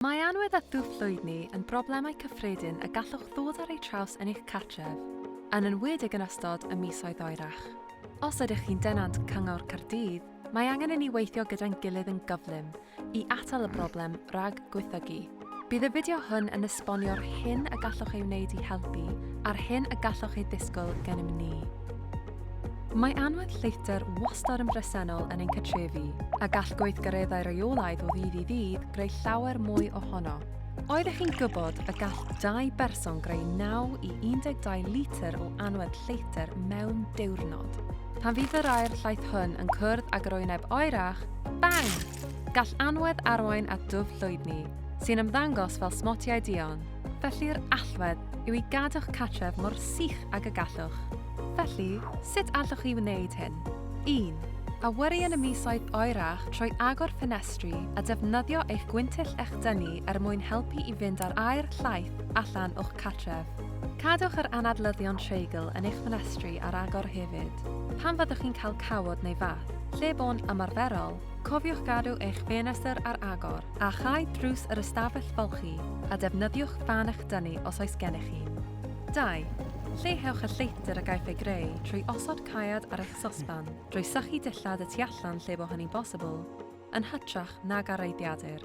Mae anwedd a llwydni yn broblemau cyffredin y gallwch ddod ar eu traws yn eich cartref, yn enwedig yn ystod y misoedd oerach. Os ydych chi'n denant Cyngor Caerdydd, mae angen i ni weithio gyda'n gilydd yn gyflym i atal y broblem rhag gweithygu. Bydd y fideo hwn yn esbonio'r hyn y gallwch ei wneud i helpu a'r hyn y gallwch ei ddisgwyl gennym ni. Mae anwedd lleithder wastad yn bresennol yn ein cartrefi, a gall gweithgareddau reolaidd o ddydd i ddydd greu llawer mwy ohono. Oeddech chi'n gwybod y gall 2 berson greu 9 i 12 litr o anwedd lleithder mewn diwrnod? Pan fydd yr air llaeth hwn yn cwrdd ag yr oeneb oerach, bang! Gall anwedd arwain at llwydni, sy'n ymddangos fel smotiau duon. Felly'r allwedd yw i gadw'ch cartref mor sych ag y gallwch. Felly, sut allwch chi wneud hyn? 1. Awyru yn y misoedd oerach trwy agor ffenestri a defnyddio eich gwyntyll echdynnu mwyn helpu i fynd â'r air llaeth allan o'ch cartref. Cadwch yr anadlyddion treigl yn eich ffenestri ar agor hefyd. Pan fyddwch chi'n cael cawod neu fath, lle bo'n ymarferol, cofiwch gadw eich ffenestr ar agor a chau drws yr ystafell folchi a defnyddiwch fan echdynnu os oes gennych chi. 2. Lleihewch y lleithder y gaiff ei greu trwy osod caiad ar eich sosban, drwy sychu dillad y tu allan lle bo hynny'n bosibl, yn hytrach nag arreiddiadur.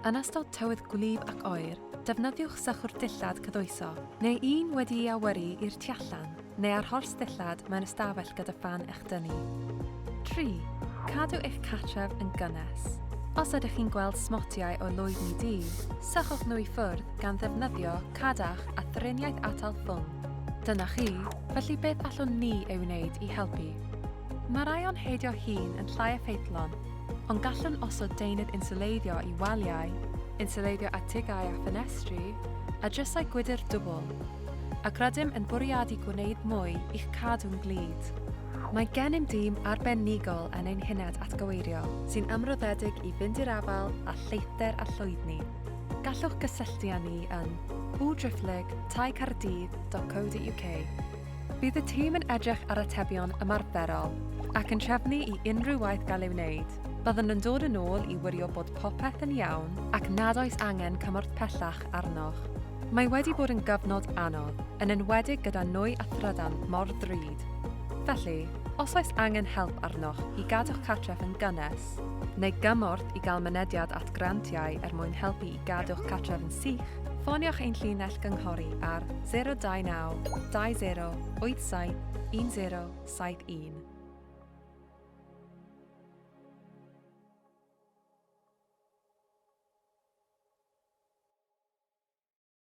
Yn ystod tywydd gwlyb ac oer, defnyddiwch sychwr dillad cyddwyso, neu un wedi ei awyru i'r tu allan, neu arhors dillad mewn ystafell gyda fan echdynnu. 3. Cadw eich cartref yn gynnes. Os ydych chi'n gweld smotiau o llwydni dydd, sychwch nhw i ffwrdd gan ddefnyddio cadach a thriniaeth atal ffwng. Dyna chi, felly beth allwn ni ei wneud i helpu? Mae rai o'n heidio hun yn llai effeithlon, ond gallwn osod deunydd insuleiddio i waliau, insuleiddio atigau a ffenestri, a drysau gwydr dwbl, ac rydym yn bwriadu gwneud mwy i'ch cadw'n glid. Mae gennym dîm arbenigol yn ein huned atgyweirio sy'n ymroddedig i fynd i'r afal a lleithder a llwydni. Gallwch gysylltu â ni yn tai-caerdydd.co.uk. Bydd y tîm yn edrych ar atebion ymarferol ac yn trefnu i unrhyw waith gael ei wneud. Byddwn yn dod yn ôl i wirio bod popeth yn iawn ac nad oes angen cymorth pellach arnoch. Mae wedi bod yn gyfnod anodd, yn enwedig gyda nwy a thrydan mor ddrud. Felly, os oes angen help arnoch i gadw'ch cartref yn gynnes, neu gymorth i gael mynediad at grantiau mwyn helpu i gadw'ch cartref yn sych, ffoniwch ein llinell gynghori ar 029 20 87 1071.